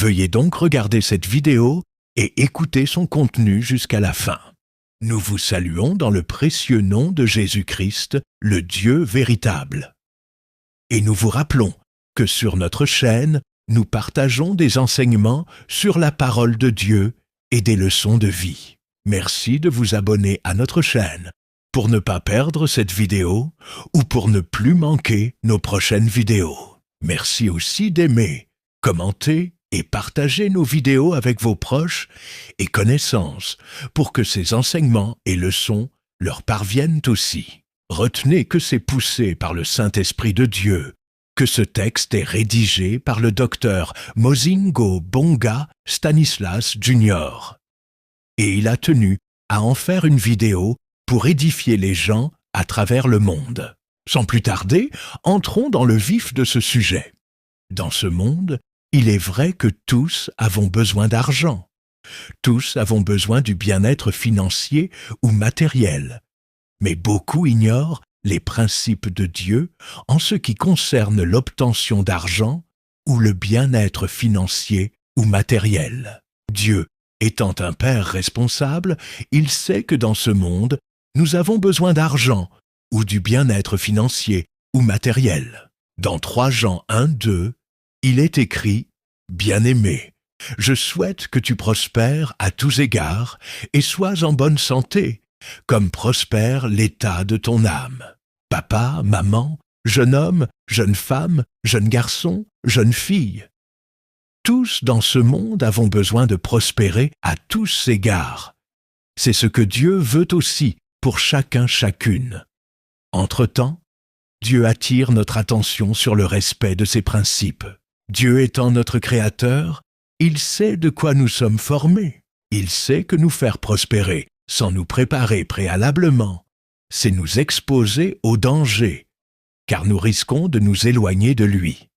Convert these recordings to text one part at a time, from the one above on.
Veuillez donc regarder cette vidéo et écouter son contenu jusqu'à la fin. Nous vous saluons dans le précieux nom de Jésus-Christ, le Dieu véritable. Et nous vous rappelons que sur notre chaîne, nous partageons des enseignements sur la parole de Dieu et des leçons de vie. Merci de vous abonner à notre chaîne pour ne pas perdre cette vidéo ou pour ne plus manquer nos prochaines vidéos. Merci aussi d'aimer, commenter et partager nos vidéos avec vos proches et connaissances pour que ces enseignements et leçons leur parviennent aussi. Retenez que c'est poussé par le Saint-Esprit de Dieu que ce texte est rédigé par le docteur Mozingo Bonga Stanislas Jr. Et il a tenu à en faire une vidéo pour édifier les gens à travers le monde. Sans plus tarder, entrons dans le vif de ce sujet. Dans ce monde, il est vrai que tous avons besoin d'argent. Tous avons besoin du bien-être financier ou matériel. Mais beaucoup ignorent les principes de Dieu en ce qui concerne l'obtention d'argent ou le bien-être financier ou matériel. Dieu étant un Père responsable, il sait que dans ce monde, nous avons besoin d'argent ou du bien-être financier ou matériel. Dans 3 Jean 1:2, il est écrit « Bien-aimé, je souhaite que tu prospères à tous égards et sois en bonne santé, comme prospère l'état de ton âme. » Papa, maman, jeune homme, jeune femme, jeune garçon, jeune fille. Tous dans ce monde avons besoin de prospérer à tous égards. C'est ce que Dieu veut aussi pour chacun chacune. Entre-temps, Dieu attire notre attention sur le respect de ses principes. Dieu étant notre Créateur, il sait de quoi nous sommes formés. Il sait que nous faire prospérer sans nous préparer préalablement, c'est nous exposer au danger, car nous risquons de nous éloigner de lui.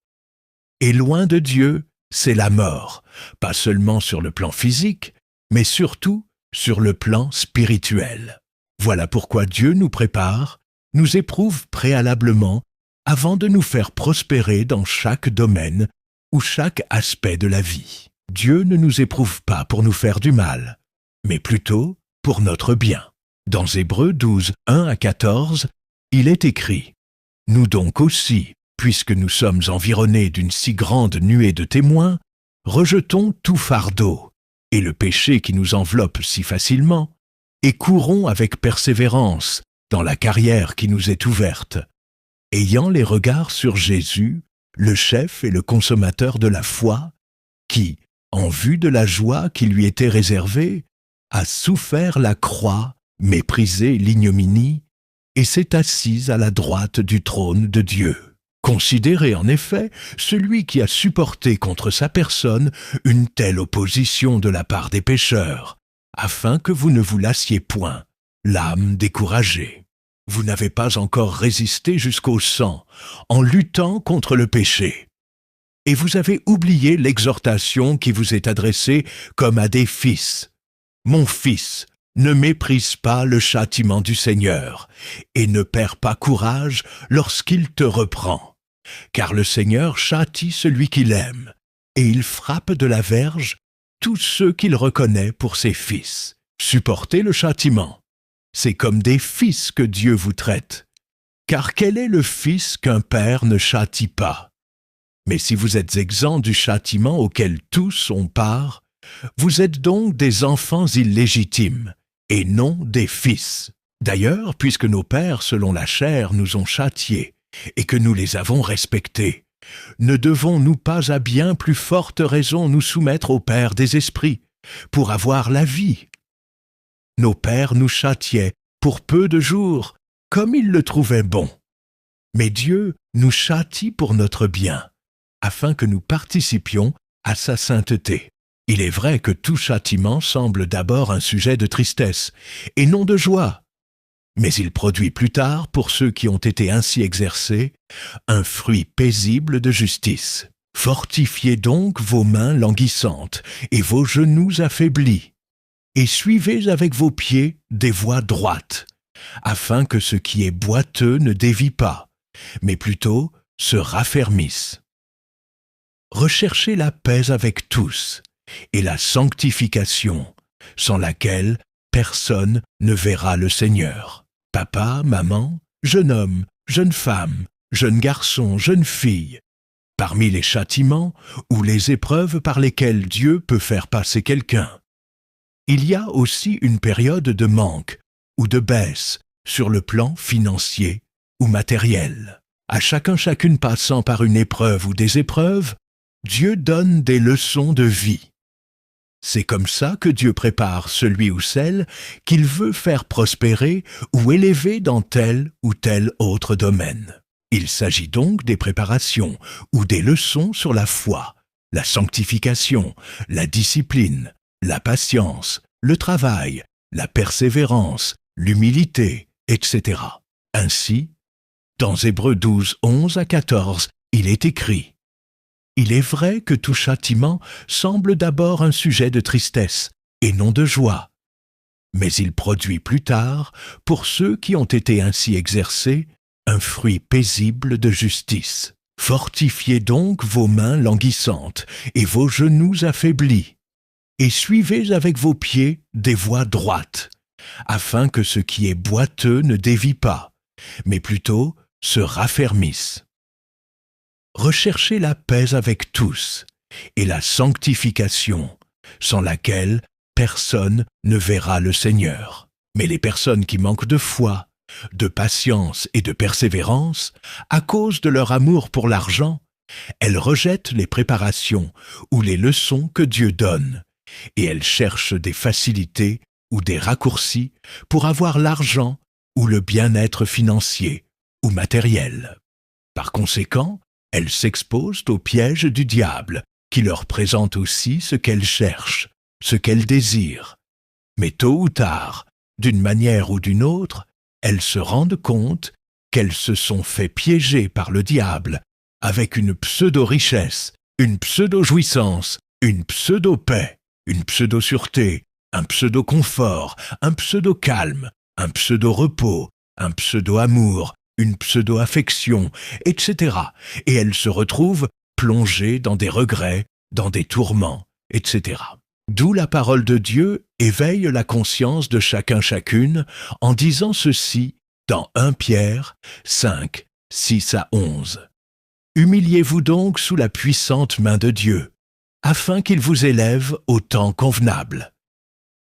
Et loin de Dieu, c'est la mort, pas seulement sur le plan physique, mais surtout sur le plan spirituel. Voilà pourquoi Dieu nous prépare, nous éprouve préalablement avant de nous faire prospérer dans chaque domaine ou chaque aspect de la vie. Dieu ne nous éprouve pas pour nous faire du mal, mais plutôt pour notre bien. Dans Hébreux 12, 1-14, il est écrit « Nous donc aussi, puisque nous sommes environnés d'une si grande nuée de témoins, rejetons tout fardeau et le péché qui nous enveloppe si facilement, et courons avec persévérance dans la carrière qui nous est ouverte, ayant les regards sur Jésus, le chef et le consommateur de la foi, qui, en vue de la joie qui lui était réservée, a souffert la croix, méprisé l'ignominie, et s'est assis à la droite du trône de Dieu. Considérez en effet celui qui a supporté contre sa personne une telle opposition de la part des pécheurs, afin que vous ne vous lassiez point, l'âme découragée. Vous n'avez pas encore résisté jusqu'au sang, en luttant contre le péché. Et vous avez oublié l'exhortation qui vous est adressée comme à des fils. « Mon fils, ne méprise pas le châtiment du Seigneur, et ne perds pas courage lorsqu'il te reprend. Car le Seigneur châtie celui qu'il aime, et il frappe de la verge tous ceux qu'il reconnaît pour ses fils. Supportez le châtiment. C'est comme des fils que Dieu vous traite. Car quel est le fils qu'un père ne châtie pas? Mais si vous êtes exempts du châtiment auquel tous ont part, vous êtes donc des enfants illégitimes, et non des fils. D'ailleurs, puisque nos pères selon la chair nous ont châtiés, et que nous les avons respectés, ne devons-nous pas à bien plus forte raison nous soumettre au Père des esprits, pour avoir la vie? Nos pères nous châtiaient pour peu de jours, comme ils le trouvaient bon. Mais Dieu nous châtie pour notre bien, afin que nous participions à sa sainteté. Il est vrai que tout châtiment semble d'abord un sujet de tristesse, et non de joie. Mais il produit plus tard, pour ceux qui ont été ainsi exercés, un fruit paisible de justice. Fortifiez donc vos mains languissantes et vos genoux affaiblis, et suivez avec vos pieds des voies droites, afin que ce qui est boiteux ne dévie pas, mais plutôt se raffermisse. Recherchez la paix avec tous et la sanctification, sans laquelle personne ne verra le Seigneur. Papa, maman, jeune homme, jeune femme, jeune garçon, jeune fille, parmi les châtiments ou les épreuves par lesquelles Dieu peut faire passer quelqu'un, il y a aussi une période de manque ou de baisse sur le plan financier ou matériel. À chacune passant par une épreuve ou des épreuves, Dieu donne des leçons de vie. C'est comme ça que Dieu prépare celui ou celle qu'il veut faire prospérer ou élever dans tel ou tel autre domaine. Il s'agit donc des préparations ou des leçons sur la foi, la sanctification, la discipline, la patience, le travail, la persévérance, l'humilité, etc. Ainsi, dans Hébreux 12, 11 à 14, il est écrit: Il est vrai que tout châtiment semble d'abord un sujet de tristesse et non de joie, mais il produit plus tard, pour ceux qui ont été ainsi exercés, un fruit paisible de justice. Fortifiez donc vos mains languissantes et vos genoux affaiblis, et suivez avec vos pieds des voies droites, afin que ce qui est boiteux ne dévie pas, mais plutôt se raffermisse. Recherchez la paix avec tous et la sanctification, sans laquelle personne ne verra le Seigneur. Mais les personnes qui manquent de foi, de patience et de persévérance, à cause de leur amour pour l'argent, elles rejettent les préparations ou les leçons que Dieu donne, et elles cherchent des facilités ou des raccourcis pour avoir l'argent ou le bien-être financier ou matériel. Par conséquent, elles s'exposent au piège du diable, qui leur présente aussi ce qu'elles cherchent, ce qu'elles désirent. Mais tôt ou tard, d'une manière ou d'une autre, elles se rendent compte qu'elles se sont fait piéger par le diable avec une pseudo-richesse, une pseudo-jouissance, une pseudo-paix, une pseudo-sûreté, un pseudo-confort, un pseudo-calme, un pseudo-repos, un pseudo-amour, une pseudo-affection, etc. Et elles se retrouvent plongées dans des regrets, dans des tourments, etc. D'où la parole de Dieu éveille la conscience de chacune en disant ceci dans 1 Pierre 5, 6 à 11. Humiliez-vous donc sous la puissante main de Dieu, afin qu'il vous élève au temps convenable.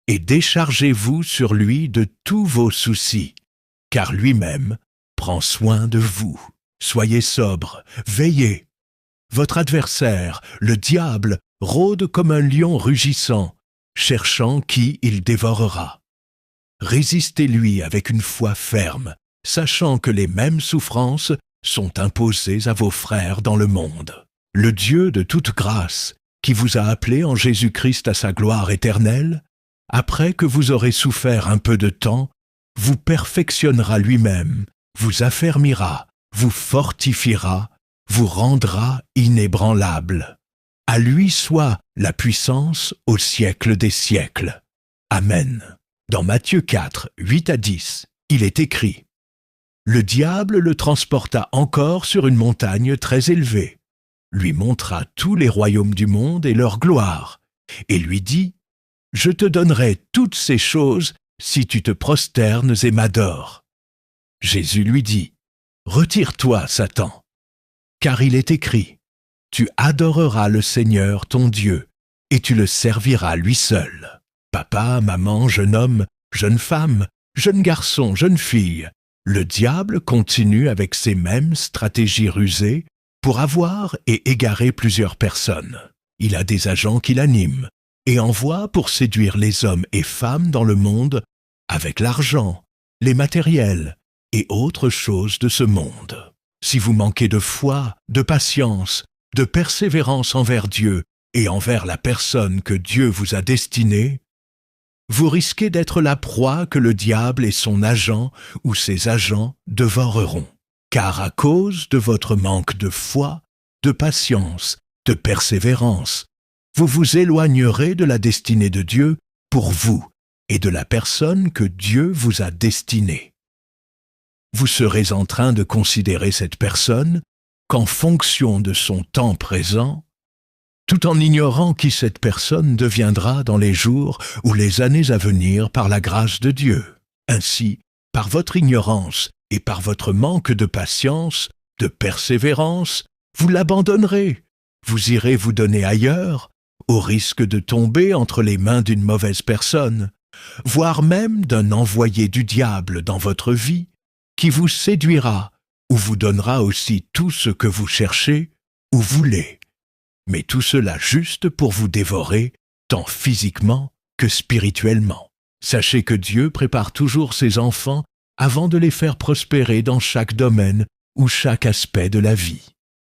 Et déchargez-vous sur lui de tous vos soucis, car lui-même prend soin de vous. Soyez sobres, veillez. Votre adversaire, le diable, rôde comme un lion rugissant, cherchant qui il dévorera. Résistez-lui avec une foi ferme, sachant que les mêmes souffrances sont imposées à vos frères dans le monde. Le Dieu de toute grâce, qui vous a appelé en Jésus-Christ à sa gloire éternelle, après que vous aurez souffert un peu de temps, vous perfectionnera lui-même, vous affermira, vous fortifiera, vous rendra inébranlable. À lui soit la puissance au siècle des siècles. Amen. Dans Matthieu 4, 8 à 10, il est écrit: Le diable le transporta encore sur une montagne très élevée, lui montra tous les royaumes du monde et leur gloire, et lui dit: Je te donnerai toutes ces choses si tu te prosternes et m'adores. Jésus lui dit: Retire-toi, Satan, car il est écrit: Tu adoreras le Seigneur ton Dieu, et tu le serviras lui seul. Papa, maman, jeune homme, jeune femme, jeune garçon, jeune fille, le diable continue avec ses mêmes stratégies rusées pour avoir et égarer plusieurs personnes. Il a des agents qui l'animent et envoie pour séduire les hommes et femmes dans le monde avec l'argent, les matériels et autres choses de ce monde. Si vous manquez de foi, de patience, de persévérance envers Dieu et envers la personne que Dieu vous a destinée, vous risquez d'être la proie que le diable et son agent ou ses agents dévoreront. Car à cause de votre manque de foi, de patience, de persévérance, vous vous éloignerez de la destinée de Dieu pour vous et de la personne que Dieu vous a destinée. Vous serez en train de considérer cette personne qu'en fonction de son temps présent, tout en ignorant qui cette personne deviendra dans les jours ou les années à venir par la grâce de Dieu. Ainsi, par votre ignorance et par votre manque de patience, de persévérance, vous l'abandonnerez. Vous irez vous donner ailleurs, au risque de tomber entre les mains d'une mauvaise personne, voire même d'un envoyé du diable dans votre vie, qui vous séduira ou vous donnera aussi tout ce que vous cherchez ou voulez. Mais tout cela juste pour vous dévorer, tant physiquement que spirituellement. Sachez que Dieu prépare toujours ses enfants avant de les faire prospérer dans chaque domaine ou chaque aspect de la vie.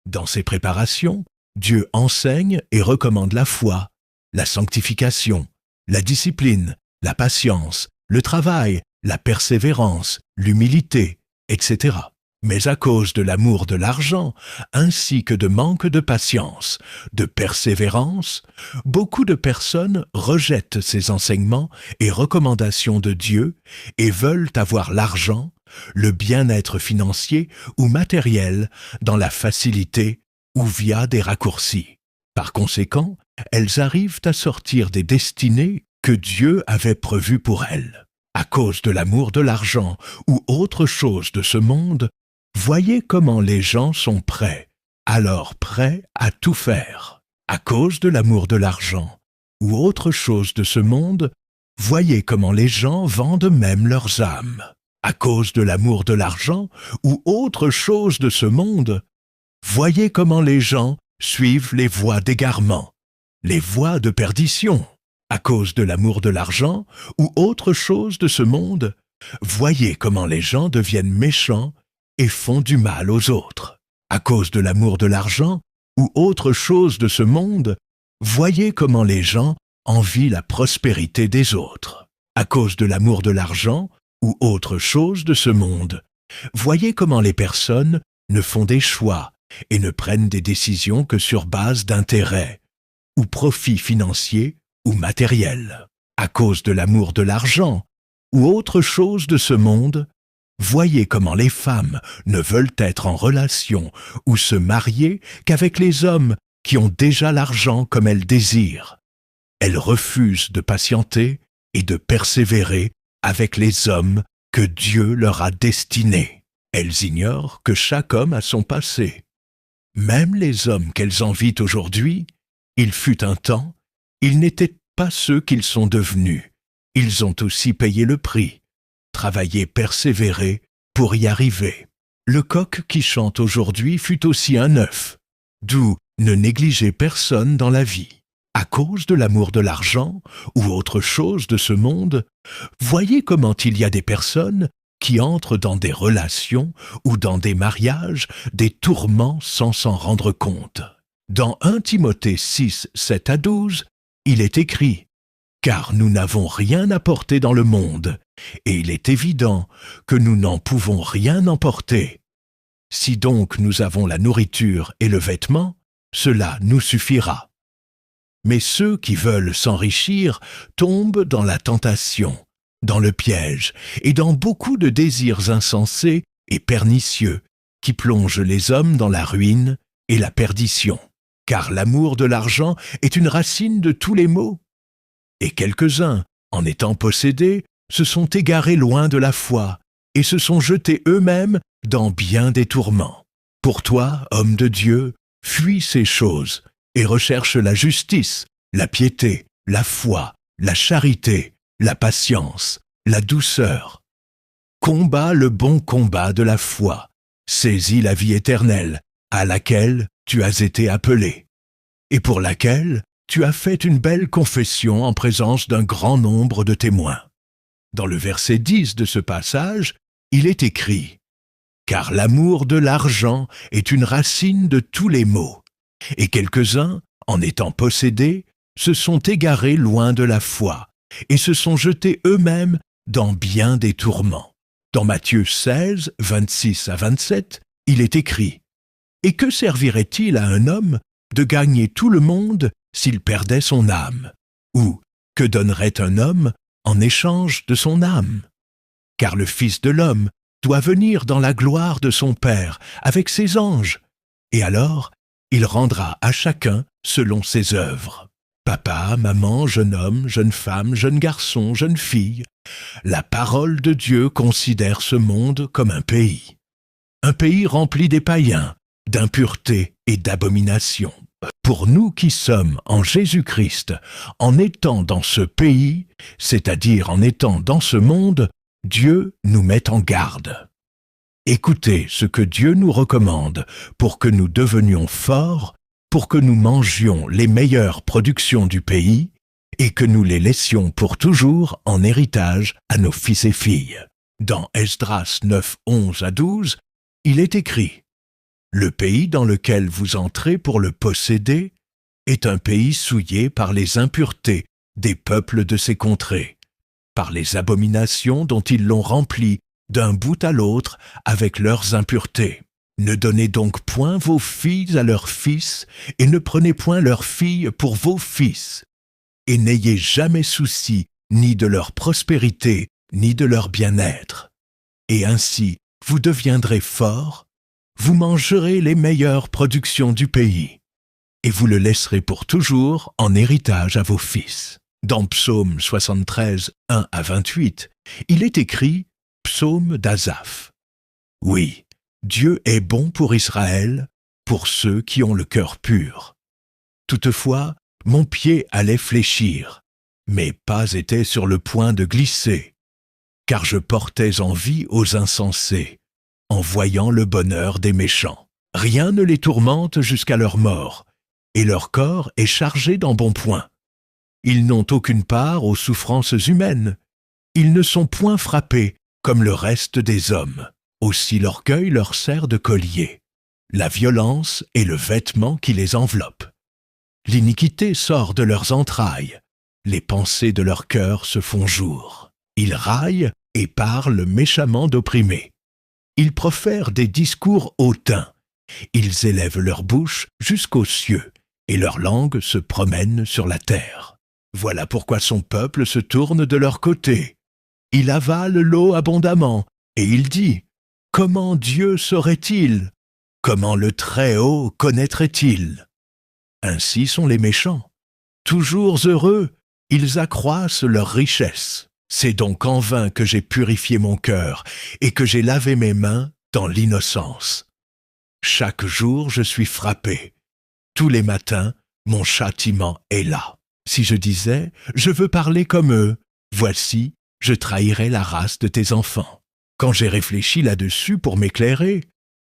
Dans ces préparations, Dieu enseigne et recommande la foi, la sanctification, la discipline, la patience, le travail, la persévérance, l'humilité, etc. Mais à cause de l'amour de l'argent, ainsi que de manque de patience, de persévérance, beaucoup de personnes rejettent ces enseignements et recommandations de Dieu et veulent avoir l'argent, le bien-être financier ou matériel dans la facilité ou via des raccourcis. Par conséquent, elles arrivent à sortir des destinées que Dieu avait prévues pour elles. À cause de l'amour de l'argent ou autre chose de ce monde, voyez comment les gens sont prêts, alors prêts à tout faire. À cause de l'amour de l'argent ou autre chose de ce monde, voyez comment les gens vendent même leurs âmes. À cause de l'amour de l'argent ou autre chose de ce monde, voyez comment les gens suivent les voies d'égarement, les voies de perdition. À cause de l'amour de l'argent ou autre chose de ce monde, voyez comment les gens deviennent méchants et font du mal aux autres. À cause de l'amour de l'argent ou autre chose de ce monde, voyez comment les gens envient la prospérité des autres. À cause de l'amour de l'argent ou autre chose de ce monde, voyez comment les personnes ne font des choix et ne prennent des décisions que sur base d'intérêts ou profits financiers ou matériels. À cause de l'amour de l'argent ou autre chose de ce monde, voyez comment les femmes ne veulent être en relation ou se marier qu'avec les hommes qui ont déjà l'argent comme elles désirent. Elles refusent de patienter et de persévérer avec les hommes que Dieu leur a destinés. Elles ignorent que chaque homme a son passé. Même les hommes qu'elles envient aujourd'hui, il fut un temps, ils n'étaient pas ceux qu'ils sont devenus. Ils ont aussi payé le prix, travaillé, persévéré pour y arriver. Le coq qui chante aujourd'hui fut aussi un œuf. D'où ne négligez personne dans la vie. À cause de l'amour de l'argent ou autre chose de ce monde, voyez comment il y a des personnes qui entrent dans des relations ou dans des mariages, des tourments sans s'en rendre compte. Dans 1 Timothée 6, 7 à 12, il est écrit « Car nous n'avons rien apporté dans le monde, et il est évident que nous n'en pouvons rien emporter. Si donc nous avons la nourriture et le vêtement, cela nous suffira. Mais ceux qui veulent s'enrichir tombent dans la tentation, dans le piège et dans beaucoup de désirs insensés et pernicieux qui plongent les hommes dans la ruine et la perdition. Car l'amour de l'argent est une racine de tous les maux. Et quelques-uns, en étant possédés, se sont égarés loin de la foi et se sont jetés eux-mêmes dans bien des tourments. Pour toi, homme de Dieu, fuis ces choses et recherche la justice, la piété, la foi, la charité, la patience, la douceur. Combat le bon combat de la foi, saisis la vie éternelle, à laquelle tu as été appelé, et pour laquelle tu as fait une belle confession en présence d'un grand nombre de témoins. Dans le verset 10 de ce passage, il est écrit « Car l'amour de l'argent est une racine de tous les maux, et quelques-uns, en étant possédés, se sont égarés loin de la foi, et se sont jetés eux-mêmes dans bien des tourments. » Dans Matthieu 16, 26 à 27, il est écrit « Et que servirait-il à un homme de gagner tout le monde s'il perdait son âme? Ou que donnerait un homme en échange de son âme? Car le Fils de l'homme doit venir dans la gloire de son Père avec ses anges, et alors Il rendra à chacun selon ses œuvres. Papa, maman, jeune homme, jeune femme, jeune garçon, jeune fille, la parole de Dieu considère ce monde comme un pays. Un pays rempli des païens, d'impureté et d'abomination. Pour nous qui sommes en Jésus-Christ, en étant dans ce pays, c'est-à-dire en étant dans ce monde, Dieu nous met en garde. Écoutez ce que Dieu nous recommande pour que nous devenions forts, pour que nous mangions les meilleures productions du pays et que nous les laissions pour toujours en héritage à nos fils et filles. Dans Esdras 9, 11 à 12, il est écrit « Le pays dans lequel vous entrez pour le posséder est un pays souillé par les impuretés des peuples de ces contrées, par les abominations dont ils l'ont rempli d'un bout à l'autre avec leurs impuretés. Ne donnez donc point vos filles à leurs fils, et ne prenez point leurs filles pour vos fils, et n'ayez jamais souci ni de leur prospérité, ni de leur bien-être. Et ainsi, vous deviendrez forts, vous mangerez les meilleures productions du pays, et vous le laisserez pour toujours en héritage à vos fils. » Dans Psaume 73, 1 à 28, il est écrit « Psaume d'Asaph ». Oui, Dieu est bon pour Israël, pour ceux qui ont le cœur pur. Toutefois, mon pied allait fléchir, mes pas étaient sur le point de glisser, car je portais envie aux insensés, en voyant le bonheur des méchants. Rien ne les tourmente jusqu'à leur mort, et leur corps est chargé d'embonpoint. Ils n'ont aucune part aux souffrances humaines. Ils ne sont point frappés comme le reste des hommes. Aussi l'orgueil leur sert de collier. La violence est le vêtement qui les enveloppe. L'iniquité sort de leurs entrailles. Les pensées de leur cœur se font jour. Ils raillent et parlent méchamment d'opprimés. Ils profèrent des discours hautains. Ils élèvent leur bouche jusqu'aux cieux, et leur langue se promène sur la terre. Voilà pourquoi son peuple se tourne de leur côté. Il avale l'eau abondamment, et il dit « Comment Dieu saurait-il? Comment le Très-Haut connaîtrait-il » Ainsi sont les méchants. Toujours heureux, ils accroissent leur richesse. C'est donc en vain que j'ai purifié mon cœur et que j'ai lavé mes mains dans l'innocence. Chaque jour, je suis frappé. Tous les matins, mon châtiment est là. Si je disais « Je veux parler comme eux », voici, je trahirais la race de tes enfants. Quand j'ai réfléchi là-dessus pour m'éclairer,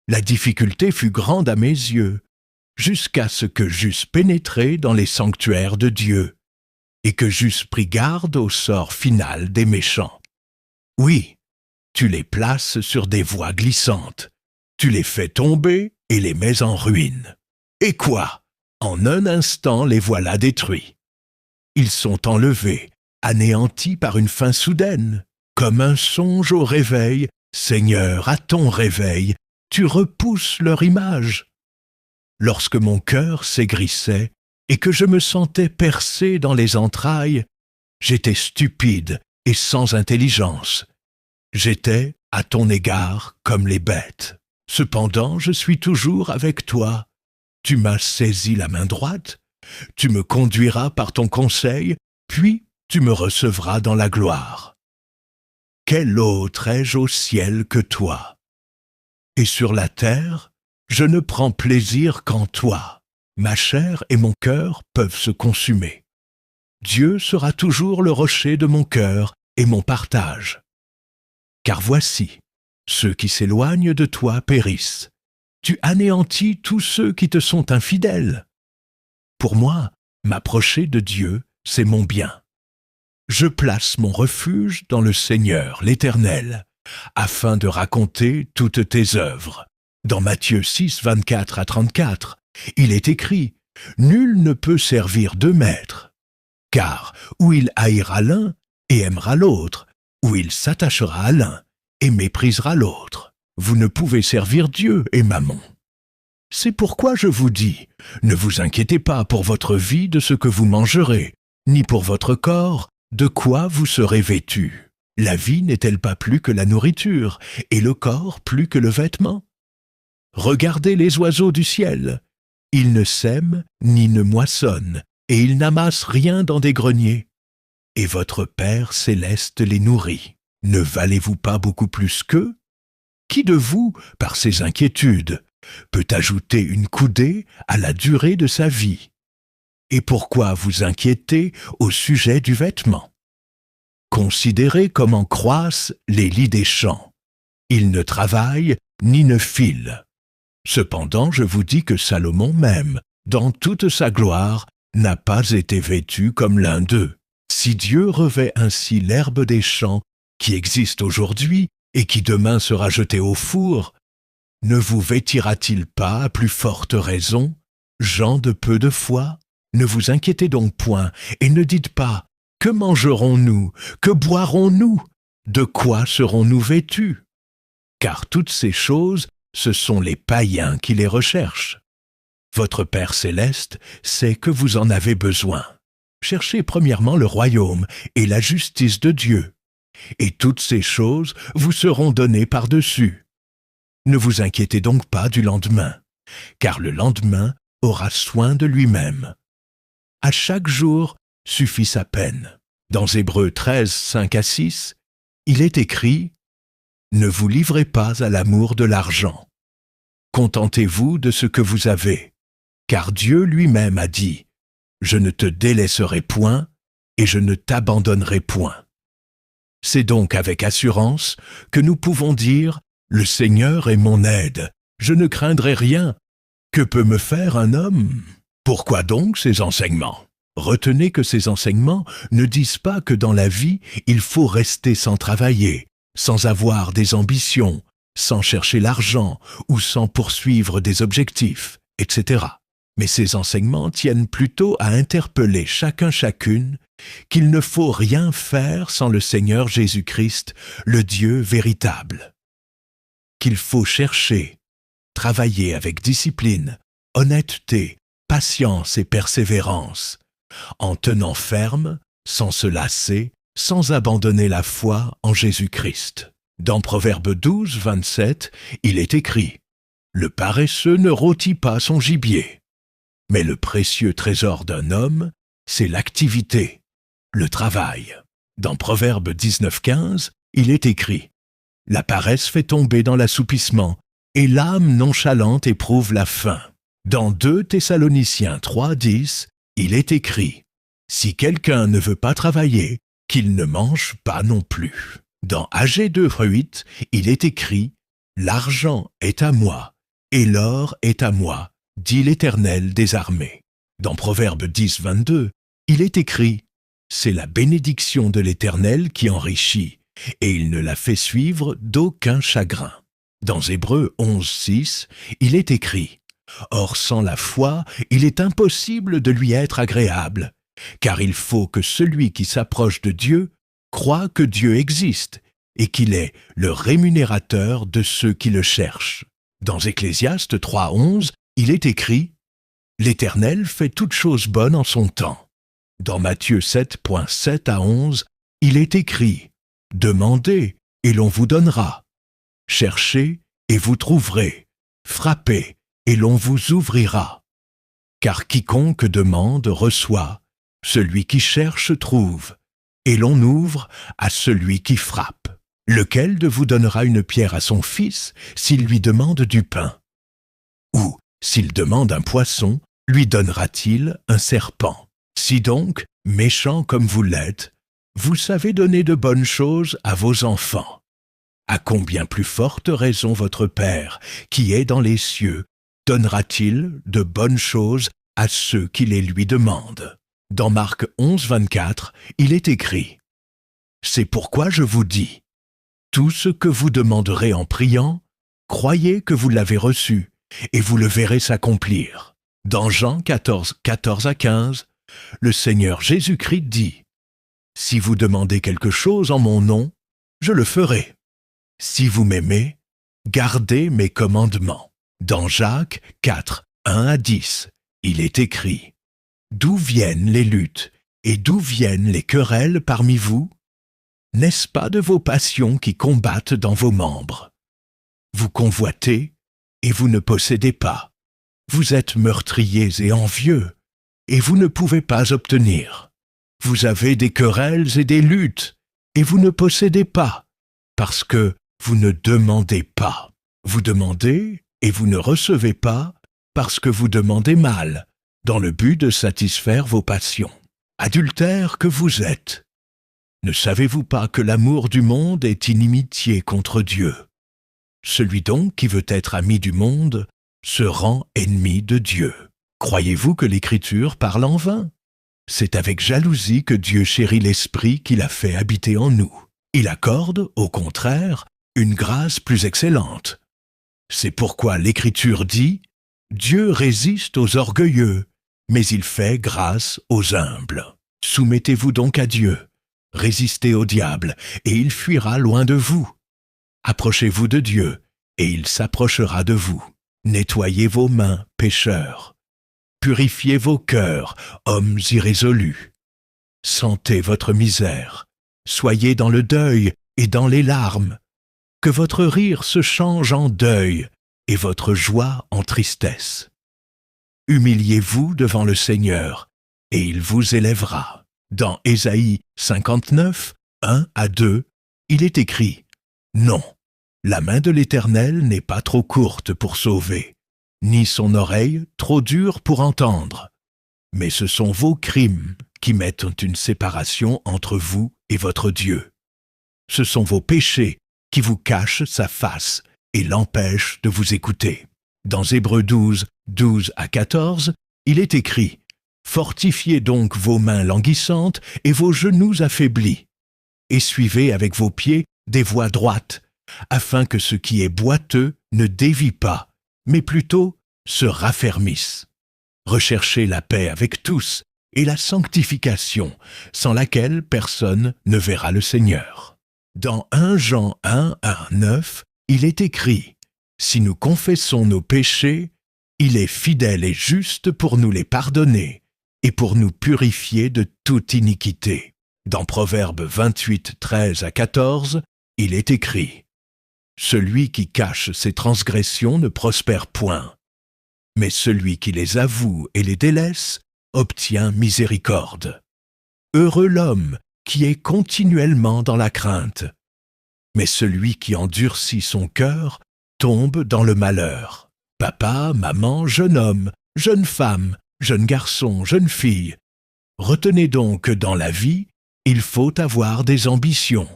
la difficulté fut grande à mes yeux, jusqu'à ce que j'eusse pénétré dans les sanctuaires de Dieu et que j'eusse pris garde au sort final des méchants. Oui, tu les places sur des voies glissantes, tu les fais tomber et les mets en ruine. Et quoi? En un instant, les voilà détruits. Ils sont enlevés, anéantis par une fin soudaine. Comme un songe au réveil, Seigneur, à ton réveil, tu repousses leur image. Lorsque mon cœur s'aigrissait et que je me sentais percé dans les entrailles, j'étais stupide et sans intelligence. J'étais, à ton égard, comme les bêtes. Cependant, je suis toujours avec toi. Tu m'as saisi la main droite, tu me conduiras par ton conseil, puis tu me recevras dans la gloire. Quel autre ai-je au ciel que toi? Et sur la terre, je ne prends plaisir qu'en toi. Ma chair et mon cœur peuvent se consumer. Dieu sera toujours le rocher de mon cœur et mon partage. Car voici, ceux qui s'éloignent de toi périssent. Tu anéantis tous ceux qui te sont infidèles. Pour moi, m'approcher de Dieu, c'est mon bien. Je place mon refuge dans le Seigneur, l'Éternel, afin de raconter toutes tes œuvres. Dans Matthieu 6, 24 à 34, il est écrit « Nul ne peut servir deux maîtres, car ou il haïra l'un et aimera l'autre, ou il s'attachera à l'un et méprisera l'autre. Vous ne pouvez servir Dieu et Mammon. C'est pourquoi je vous dis, ne vous inquiétez pas pour votre vie de ce que vous mangerez, ni pour votre corps, de quoi vous serez vêtus. La vie n'est-elle pas plus que la nourriture, et le corps plus que le vêtement? Regardez les oiseaux du ciel. Ils ne sèment ni ne moissonnent, et ils n'amassent rien dans des greniers. Et votre Père céleste les nourrit. Ne valez-vous pas beaucoup plus qu'eux? Qui de vous, par ses inquiétudes, peut ajouter une coudée à la durée de sa vie? Et pourquoi vous inquiétez au sujet du vêtement? Considérez comment croissent les lys des champs. Ils ne travaillent ni ne filent. Cependant, je vous dis que Salomon même, dans toute sa gloire, n'a pas été vêtu comme l'un d'eux. Si Dieu revêt ainsi l'herbe des champs qui existe aujourd'hui et qui demain sera jetée au four, ne vous vêtira-t-il pas à plus forte raison, gens de peu de foi? Ne vous inquiétez donc point et ne dites pas « Que mangerons-nous? Que boirons-nous? De quoi serons-nous vêtus ?» Car toutes ces choses, ce sont les païens qui les recherchent. Votre Père céleste sait que vous en avez besoin. Cherchez premièrement le royaume et la justice de Dieu, et toutes ces choses vous seront données par-dessus. Ne vous inquiétez donc pas du lendemain, car le lendemain aura soin de lui-même. À chaque jour suffit sa peine. Dans Hébreux 13, 5 à 6, il est écrit « Ne vous livrez pas à l'amour de l'argent. Contentez-vous de ce que vous avez, car Dieu lui-même a dit « Je ne te délaisserai point et je ne t'abandonnerai point. » C'est donc avec assurance que nous pouvons dire « Le Seigneur est mon aide, je ne craindrai rien. Que peut me faire un homme ?» Pourquoi donc ces enseignements? Retenez que ces enseignements ne disent pas que dans la vie, il faut rester sans travailler, sans avoir des ambitions, sans chercher l'argent ou sans poursuivre des objectifs, etc. Mais ces enseignements tiennent plutôt à interpeller chacune qu'il ne faut rien faire sans le Seigneur Jésus-Christ, le Dieu véritable. Qu'il faut chercher, travailler avec discipline, honnêteté, patience et persévérance, en tenant ferme, sans se lasser, sans abandonner la foi en Jésus-Christ. Dans Proverbe 12, 27, il est écrit « Le paresseux ne rôtit pas son gibier. » Mais le précieux trésor d'un homme, c'est l'activité, le travail. Dans Proverbe 19, 15, il est écrit « La paresse fait tomber dans l'assoupissement, et l'âme nonchalante éprouve la faim. » Dans 2 Thessaloniciens 3, 10, il est écrit « Si quelqu'un ne veut pas travailler, qu'il ne mange pas non plus. » Dans Agé 2, 8, il est écrit « L'argent est à moi, et l'or est à moi, dit l'Éternel des armées. » Dans Proverbe 10, 22, il est écrit « C'est la bénédiction de l'Éternel qui enrichit, et il ne la fait suivre d'aucun chagrin. » Dans Hébreux 11, 6, il est écrit « Or sans la foi, il est impossible de lui être agréable, car il faut que celui qui s'approche de Dieu croit que Dieu existe et qu'il est le rémunérateur de ceux qui le cherchent. » Dans Ecclésiaste 3, 11, il est écrit « L'Éternel fait toutes choses bonnes en son temps. » Dans Matthieu 7, 7 à 11, il est écrit « Demandez et l'on vous donnera. Cherchez et vous trouverez. Frappez et l'on vous ouvrira. Car quiconque demande reçoit, celui qui cherche trouve, et l'on ouvre à celui qui frappe. Lequel de vous donnera une pierre à son fils s'il lui demande du pain? Ou, s'il demande un poisson, lui donnera-t-il un serpent? Si donc, méchant comme vous l'êtes, vous savez donner de bonnes choses à vos enfants, à combien plus forte raison votre Père, qui est dans les cieux, donnera-t-il de bonnes choses à ceux qui les lui demandent? Dans Marc 11, 24, il est écrit « C'est pourquoi je vous dis, tout ce que vous demanderez en priant, croyez que vous l'avez reçu, et vous le verrez s'accomplir. » Dans Jean 14, 14 à 15, le Seigneur Jésus-Christ dit « Si vous demandez quelque chose en mon nom, je le ferai. Si vous m'aimez, gardez mes commandements. » Dans Jacques 4, 1 à 10, il est écrit « D'où viennent les luttes et d'où viennent les querelles parmi vous? N'est-ce pas de vos passions qui combattent dans vos membres? Vous convoitez et vous ne possédez pas. Vous êtes meurtriers et envieux, et vous ne pouvez pas obtenir. Vous avez des querelles et des luttes, et vous ne possédez pas, parce que vous ne demandez pas. Vous demandez, et vous ne recevez pas, parce que vous demandez mal, dans le but de satisfaire vos passions. Adultères que vous êtes, ne savez-vous pas que l'amour du monde est inimitié contre Dieu? Celui donc qui veut être ami du monde se rend ennemi de Dieu. Croyez-vous que l'Écriture parle en vain? C'est avec jalousie que Dieu chérit l'Esprit qu'il a fait habiter en nous. Il accorde, au contraire, une grâce plus excellente. C'est pourquoi l'Écriture dit « Dieu résiste aux orgueilleux, mais il fait grâce aux humbles. » Soumettez-vous donc à Dieu, résistez au diable, et il fuira loin de vous. Approchez-vous de Dieu, et il s'approchera de vous. Nettoyez vos mains, pécheurs. Purifiez vos cœurs, hommes irrésolus. Sentez votre misère. Soyez dans le deuil et dans les larmes. Que votre rire se change en deuil et votre joie en tristesse. Humiliez-vous devant le Seigneur, et il vous élèvera. Dans Ésaïe 59, 1 à 2, il est écrit « Non, la main de l'Éternel n'est pas trop courte pour sauver, ni son oreille trop dure pour entendre. Mais ce sont vos crimes qui mettent une séparation entre vous et votre Dieu. Ce sont vos péchés qui vous cachent sa face et l'empêchent de vous écouter. » Dans Hébreux 12, 12 à 14, il est écrit « Fortifiez donc vos mains languissantes et vos genoux affaiblis, et suivez avec vos pieds des voies droites, afin que ce qui est boiteux ne dévie pas, mais plutôt se raffermisse. Recherchez la paix avec tous et la sanctification, sans laquelle personne ne verra le Seigneur. » Dans 1 Jean 1 à 9, il est écrit « Si nous confessons nos péchés, il est fidèle et juste pour nous les pardonner et pour nous purifier de toute iniquité. » Dans Proverbes 28, 13 à 14, il est écrit « Celui qui cache ses transgressions ne prospère point, mais celui qui les avoue et les délaisse obtient miséricorde. Heureux l'homme qui est continuellement dans la crainte, mais celui qui endurcit son cœur tombe dans le malheur. Papa, maman, jeune homme, jeune femme, jeune garçon, jeune fille, retenez donc que dans la vie, il faut avoir des ambitions,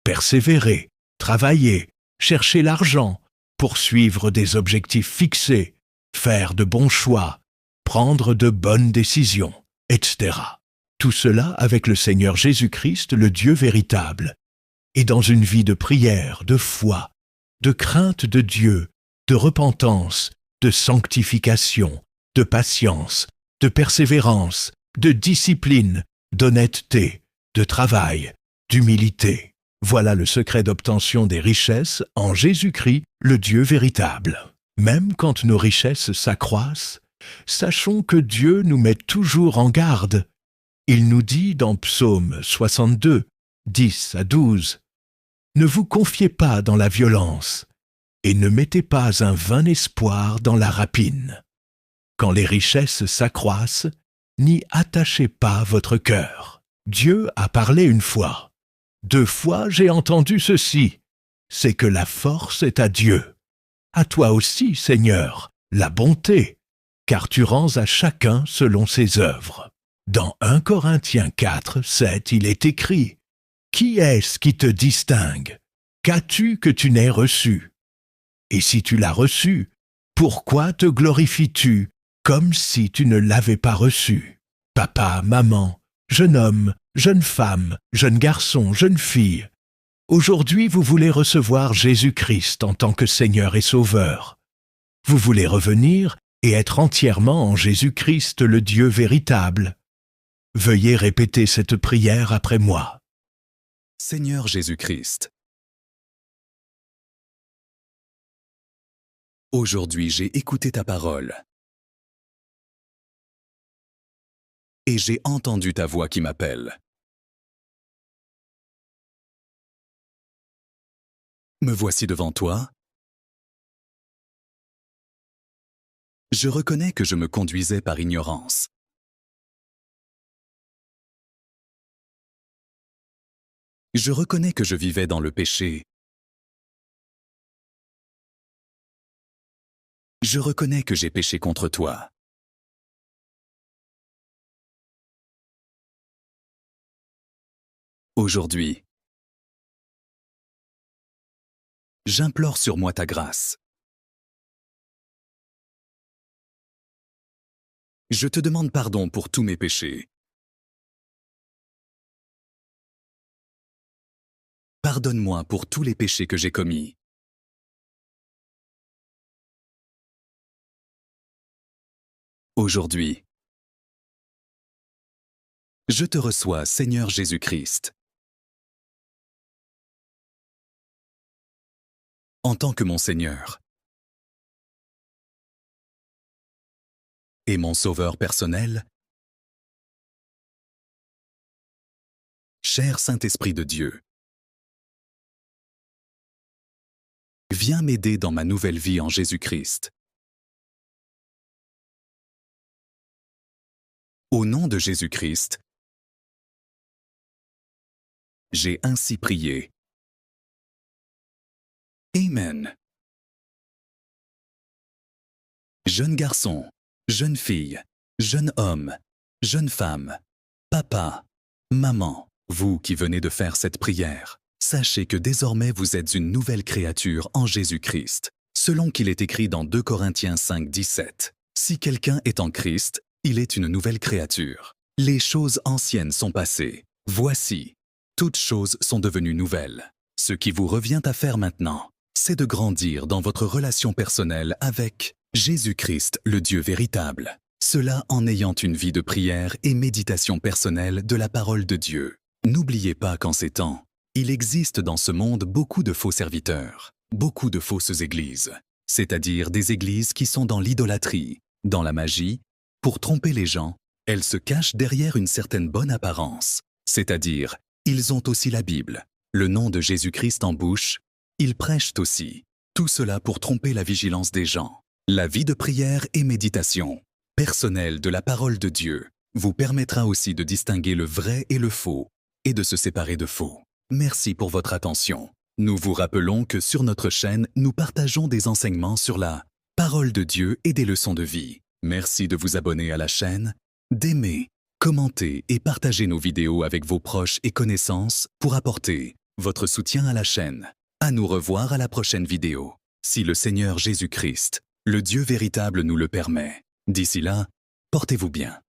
persévérer, travailler, chercher l'argent, poursuivre des objectifs fixés, faire de bons choix, prendre de bonnes décisions, etc. Tout cela avec le Seigneur Jésus-Christ, le Dieu véritable, et dans une vie de prière, de foi, de crainte de Dieu, de repentance, de sanctification, de patience, de persévérance, de discipline, d'honnêteté, de travail, d'humilité. Voilà le secret d'obtention des richesses en Jésus-Christ, le Dieu véritable. Même quand nos richesses s'accroissent, sachons que Dieu nous met toujours en garde. Il nous dit dans Psaume 62, 10 à 12, « Ne vous confiez pas dans la violence, et ne mettez pas un vain espoir dans la rapine. Quand les richesses s'accroissent, n'y attachez pas votre cœur. Dieu a parlé une fois. 2 fois j'ai entendu ceci, c'est que la force est à Dieu. À toi aussi, Seigneur, la bonté, car tu rends à chacun selon ses œuvres. » Dans 1 Corinthiens 4, 7, il est écrit « Qui est-ce qui te distingue? Qu'as-tu que tu n'aies reçu? Et si tu l'as reçu, pourquoi te glorifies-tu comme si tu ne l'avais pas reçu? Papa, maman, jeune homme, jeune femme, jeune garçon, jeune fille, aujourd'hui vous voulez recevoir Jésus-Christ en tant que Seigneur et Sauveur. Vous voulez revenir et être entièrement en Jésus-Christ, le Dieu véritable. Veuillez répéter cette prière après moi. Seigneur Jésus-Christ, aujourd'hui j'ai écouté ta parole et j'ai entendu ta voix qui m'appelle. Me voici devant toi. Je reconnais que je me conduisais par ignorance. Je reconnais que je vivais dans le péché. Je reconnais que j'ai péché contre toi. Aujourd'hui, j'implore sur moi ta grâce. Je te demande pardon pour tous mes péchés. Pardonne-moi pour tous les péchés que j'ai commis. Aujourd'hui, je te reçois, Seigneur Jésus-Christ. En tant que mon Seigneur et mon Sauveur personnel, cher Saint-Esprit de Dieu, viens m'aider dans ma nouvelle vie en Jésus-Christ. Au nom de Jésus-Christ, j'ai ainsi prié. Amen. Jeune garçon, jeune fille, jeune homme, jeune femme, papa, maman, vous qui venez de faire cette prière, sachez que désormais vous êtes une nouvelle créature en Jésus-Christ, selon qu'il est écrit dans 2 Corinthiens 5, 17. Si quelqu'un est en Christ, il est une nouvelle créature. Les choses anciennes sont passées. Voici, toutes choses sont devenues nouvelles. Ce qui vous revient à faire maintenant, c'est de grandir dans votre relation personnelle avec Jésus-Christ, le Dieu véritable. Cela en ayant une vie de prière et méditation personnelle de la parole de Dieu. N'oubliez pas qu'en ces temps, il existe dans ce monde beaucoup de faux serviteurs, beaucoup de fausses églises, c'est-à-dire des églises qui sont dans l'idolâtrie, dans la magie. Pour tromper les gens, elles se cachent derrière une certaine bonne apparence, c'est-à-dire, ils ont aussi la Bible, le nom de Jésus-Christ en bouche, ils prêchent aussi. Tout cela pour tromper la vigilance des gens. La vie de prière et méditation personnelle de la parole de Dieu vous permettra aussi de distinguer le vrai et le faux, et de se séparer de faux. Merci pour votre attention. Nous vous rappelons que sur notre chaîne, nous partageons des enseignements sur la parole de Dieu et des leçons de vie. Merci de vous abonner à la chaîne, d'aimer, commenter et partager nos vidéos avec vos proches et connaissances pour apporter votre soutien à la chaîne. À nous revoir à la prochaine vidéo, si le Seigneur Jésus-Christ, le Dieu véritable, nous le permet. D'ici là, portez-vous bien.